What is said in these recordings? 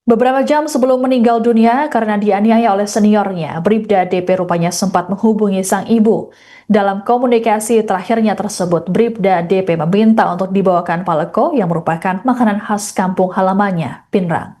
Beberapa jam sebelum meninggal dunia karena dianiaya oleh seniornya, Bribda DP rupanya sempat menghubungi sang ibu. Dalam komunikasi terakhirnya tersebut, Bribda DP meminta untuk dibawakan paleko yang merupakan makanan khas kampung halamannya, Pinrang.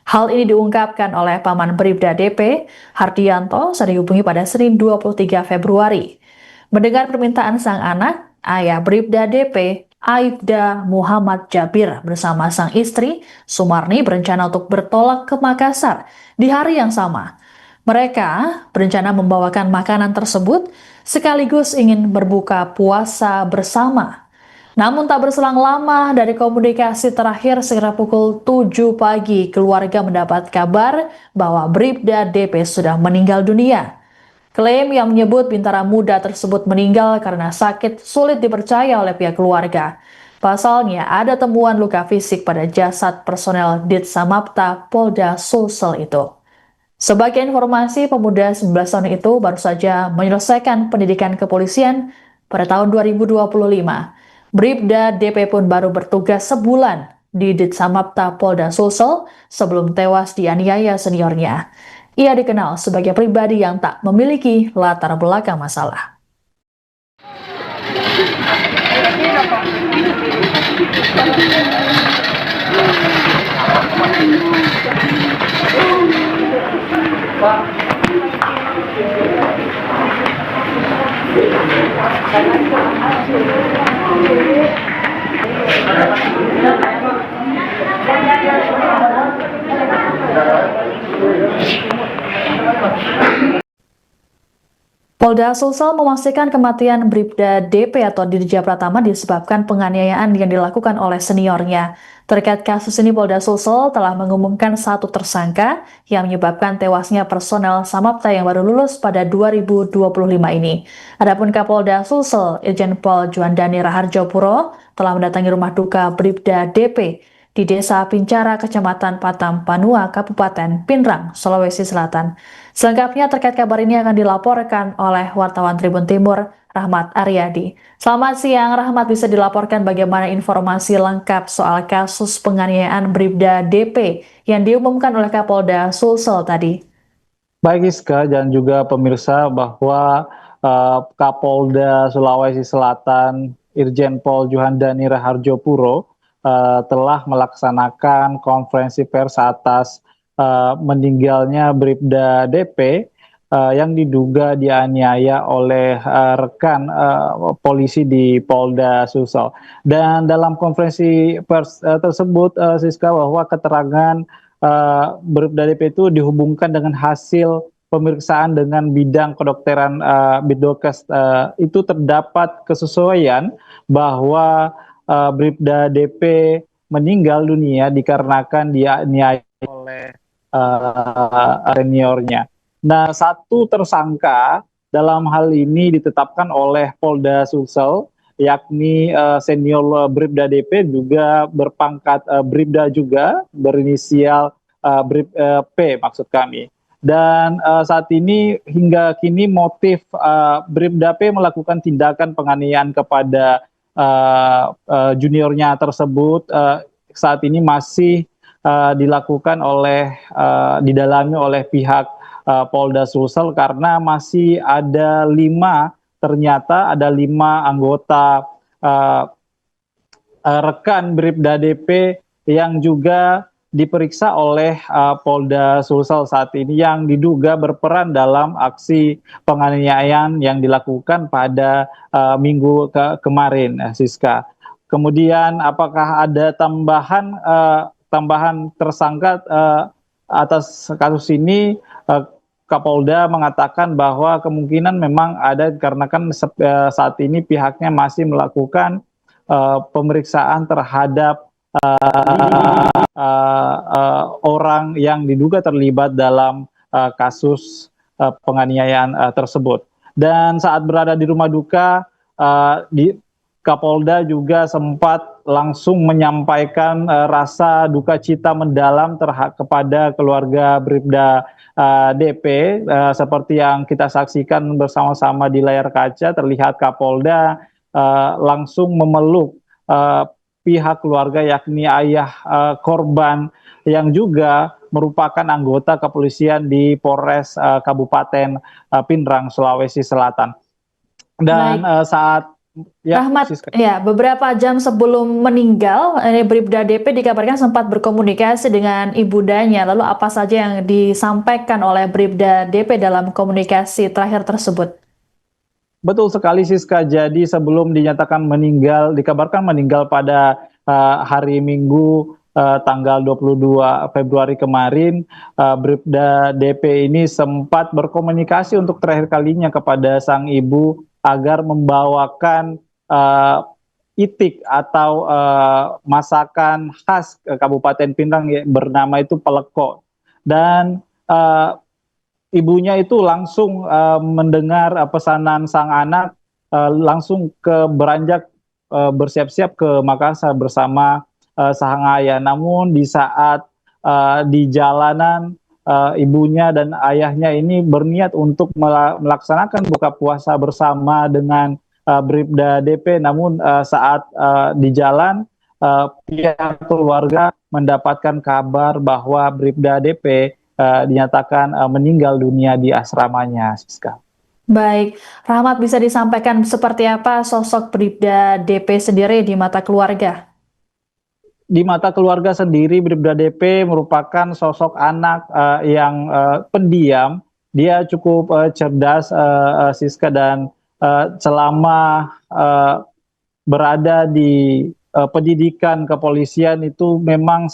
Hal ini diungkapkan oleh paman Bribda DP, Hardianto, saat dihubungi pada Senin 23 Februari. Mendengar permintaan sang anak, ayah Bribda DP, Aibda Muhammad Jabir bersama sang istri, Sumarni berencana untuk bertolak ke Makassar di hari yang sama. Mereka berencana membawakan makanan tersebut sekaligus ingin berbuka puasa bersama. Namun tak berselang lama dari komunikasi terakhir sekitar pukul 7 pagi, keluarga mendapat kabar bahwa Bribda DP sudah meninggal dunia. Klaim yang menyebut Bintara muda tersebut meninggal karena sakit sulit dipercaya oleh pihak keluarga. Pasalnya, ada temuan luka fisik pada jasad personel Ditsamapta Polda Sulsel itu. Sebagai informasi, pemuda 19 tahun itu baru saja menyelesaikan pendidikan kepolisian pada tahun 2025. Bribda DP pun baru bertugas sebulan di Ditsamapta Polda Sulsel sebelum tewas dianiaya seniornya. Ia dikenal sebagai pribadi yang tak memiliki latar belakang masalah. Polda Sulsel memastikan kematian Bribda DP atau Dirja Pratama disebabkan penganiayaan yang dilakukan oleh seniornya. Terkait kasus ini, Polda Sulsel telah mengumumkan satu tersangka yang menyebabkan tewasnya personel Samapta yang baru lulus pada 2025 ini. Adapun Kapolda Sulsel, Irjen Pol Juandani Raharjopuro, telah mendatangi rumah duka Bribda DP di Desa Pincara, Kecamatan Patam Panua, Kabupaten Pinrang, Sulawesi Selatan. Selengkapnya terkait kabar ini akan dilaporkan oleh wartawan Tribun Timur, Rahmat Aryadi. Selamat siang, Rahmat, bisa dilaporkan bagaimana informasi lengkap soal kasus penganiayaan Bribda DP yang diumumkan oleh Kapolda Sulsel tadi? Baik Iska dan juga pemirsa, bahwa Kapolda Sulawesi Selatan Irjen Pol Juandani Raharjopuro telah melaksanakan konferensi pers atas meninggalnya Bribda DP yang diduga dianiaya oleh rekan polisi di Polda Sulsel. Dan dalam konferensi pers tersebut, Siska, bahwa keterangan Bribda DP itu dihubungkan dengan hasil pemeriksaan dengan bidang kedokteran Bidokes, itu terdapat kesesuaian bahwa Bribda DP meninggal dunia dikarenakan dianiaya oleh seniornya. Nah, satu tersangka dalam hal ini ditetapkan oleh Polda Sulsel, yakni senior Bribda DP, juga berpangkat Bribda juga, berinisial P maksud kami. Dan saat ini hingga kini motif Bribda P melakukan tindakan penganiayaan kepada juniornya tersebut saat ini masih dilakukan didalami oleh pihak Polda Sulsel, karena masih ada ternyata ada lima anggota rekan Bribda DP yang juga diperiksa oleh Polda Sulsel saat ini, yang diduga berperan dalam aksi penganiayaan yang dilakukan pada minggu kemarin, Siska. Kemudian apakah ada tambahan tersangka atas kasus ini? Kapolda mengatakan bahwa kemungkinan memang ada, karena kan saat ini pihaknya masih melakukan pemeriksaan terhadap orang yang diduga terlibat dalam kasus penganiayaan tersebut. Dan saat berada di rumah duka, Kapolda juga sempat langsung menyampaikan rasa duka cita mendalam kepada keluarga Bribda DP. Seperti yang kita saksikan bersama-sama di layar kaca, terlihat Kapolda langsung memeluk pihak keluarga, yakni ayah korban yang juga merupakan anggota kepolisian di Polres Kabupaten Pindrang, Sulawesi Selatan. Dan Baik, saat ya, Rahmat, Siska. ya beberapa jam sebelum meninggal, Bribda DP dikabarkan sempat berkomunikasi dengan ibundanya. Lalu apa saja yang disampaikan oleh Bribda DP dalam komunikasi terakhir tersebut? Betul sekali Siska. Jadi sebelum dinyatakan meninggal, dikabarkan meninggal pada hari Minggu tanggal 22 Februari kemarin, Bribda DP ini sempat berkomunikasi untuk terakhir kalinya kepada sang ibu agar membawakan itik atau masakan khas Kabupaten Pindrang bernama itu peleko. Dan ibunya itu langsung mendengar pesanan sang anak, langsung beranjak bersiap-siap ke Makassar bersama sang ayah. Namun di saat di jalanan, ibunya dan ayahnya ini berniat untuk melaksanakan buka puasa bersama dengan Bribda DP. Namun saat di jalan, pihak keluarga mendapatkan kabar bahwa Bribda DP dinyatakan meninggal dunia di asramanya, Siska. Baik, Rahmat, bisa disampaikan seperti apa sosok Bribda DP sendiri di mata keluarga? Di mata keluarga sendiri, Bribda DP merupakan sosok anak yang pendiam. Dia cukup cerdas, Siska, dan selama berada di pendidikan kepolisian itu memang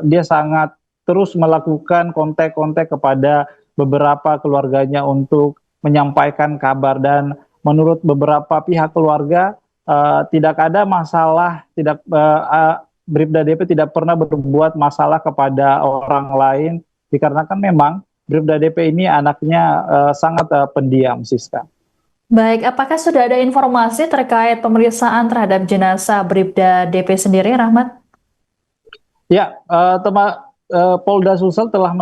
dia sangat terus melakukan kontak-kontak kepada beberapa keluarganya untuk menyampaikan kabar. Dan menurut beberapa pihak keluarga, tidak ada masalah, Bribda DP tidak pernah berbuat masalah kepada orang lain, dikarenakan memang Bribda DP ini anaknya sangat pendiam, Siska. Baik, apakah sudah ada informasi terkait pemeriksaan terhadap jenazah Bribda DP sendiri, Rahmat? Ya, Polda Sulsel telah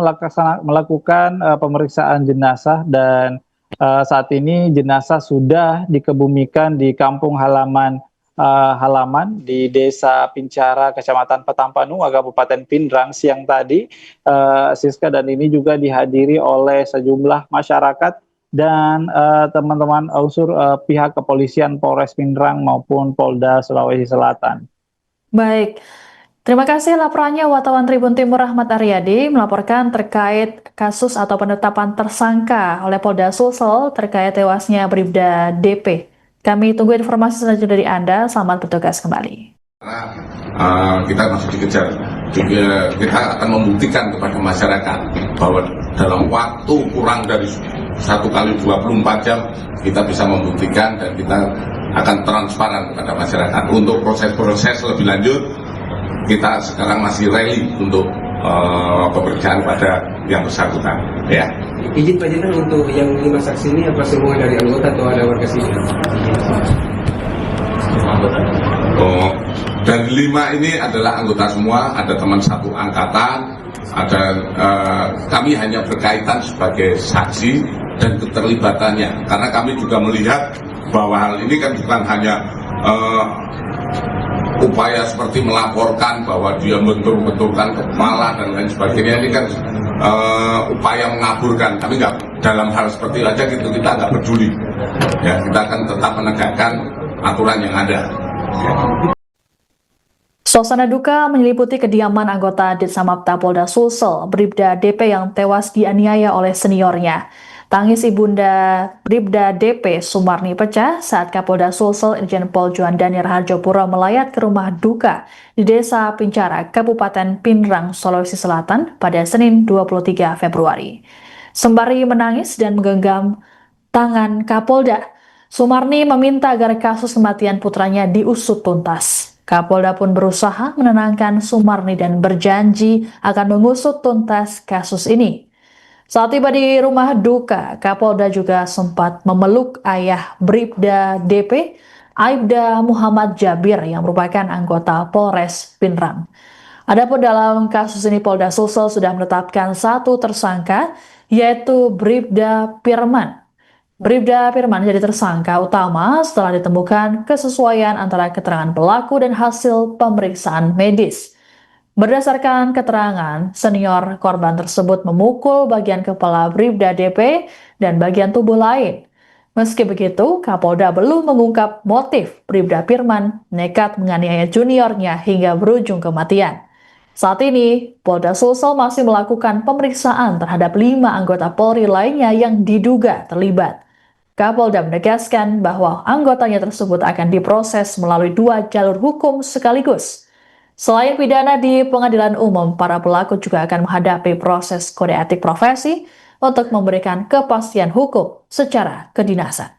melakukan pemeriksaan jenazah, dan saat ini jenazah sudah dikebumikan di kampung halaman di Desa Pincara, Kecamatan Petampanua, Kabupaten Pindrang siang tadi, Siska, dan ini juga dihadiri oleh sejumlah masyarakat dan teman-teman unsur pihak kepolisian Polres Pindrang maupun Polda Sulawesi Selatan. Baik, terima kasih laporannya wartawan Tribun Timur Rahmat Aryadi melaporkan terkait kasus atau penetapan tersangka oleh Polda Sulsel terkait tewasnya Bribda DP. Kami tunggu informasi selanjutnya dari Anda. Selamat bertugas kembali. Kita masih dikejar. Juga kita akan membuktikan kepada masyarakat bahwa dalam waktu kurang dari 1 kali 24 jam kita bisa membuktikan, dan kita akan transparan kepada masyarakat. Untuk proses-proses lebih lanjut, kita sekarang masih rally untuk pemeriksaan pada yang bersangkutan. Ya. Izin Pak Jenderal, untuk yang 5 saksi ini apa semua dari anggota atau ada warga sipil? Oh, dan 5 ini adalah anggota semua, ada teman satu angkatan, ada kami hanya berkaitan sebagai saksi dan keterlibatannya, karena kami juga melihat bahwa hal ini kan bukan hanya upaya seperti melaporkan bahwa dia bentur-benturkan kepala dan lain sebagainya. Ini kan upaya mengaburkan. Kami nggak, dalam hal seperti aja gitu kita nggak peduli. Ya, kita akan tetap menegakkan aturan yang ada. Ya. Suasana duka menyeliputi kediaman anggota Ditsamapta Polda Sulsel, Bribda DP yang tewas dianiaya oleh seniornya. Tangis ibunda Bribda DP Sumarni pecah saat Kapolda Sulsel Irjen Pol Juandani Rahardjopuro melayat ke rumah duka di Desa Pincara, Kabupaten Pindrang, Sulawesi Selatan pada Senin 23 Februari. Sembari menangis dan menggenggam tangan Kapolda, Sumarni meminta agar kasus kematian putranya diusut tuntas. Kapolda pun berusaha menenangkan Sumarni dan berjanji akan mengusut tuntas kasus ini. Saat tiba di rumah duka, Kapolda juga sempat memeluk ayah Bribda DP, Aibda Muhammad Jabir, yang merupakan anggota Polres Pindrang. Adapun dalam kasus ini Polda Sulsel sudah menetapkan 1 tersangka, yaitu Bribda Pirman. Bribda Firman jadi tersangka utama setelah ditemukan kesesuaian antara keterangan pelaku dan hasil pemeriksaan medis. Berdasarkan keterangan, senior korban tersebut memukul bagian kepala Bribda DP dan bagian tubuh lain. Meski begitu, Kapolda belum mengungkap motif Bribda Firman nekat menganiaya juniornya hingga berujung kematian. Saat ini, Polda Sulsel masih melakukan pemeriksaan terhadap 5 anggota Polri lainnya yang diduga terlibat. Kapolda menegaskan bahwa anggotanya tersebut akan diproses melalui 2 jalur hukum sekaligus. Selain pidana di pengadilan umum, para pelaku juga akan menghadapi proses kode etik profesi untuk memberikan kepastian hukum secara kedinasan.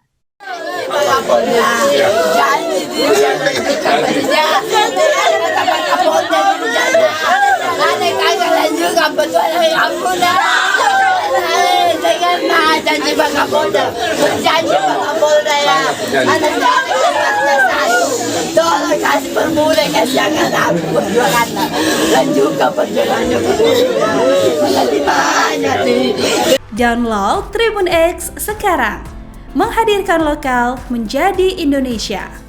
Janji Pak Kapolda, berjanji Pak Kapolda ya, tolong kasih permudah kesiangan aku perjuangannya dan juga perjuangannya makasih banyak nih. Download Tribun X sekarang, menghadirkan lokal menjadi Indonesia.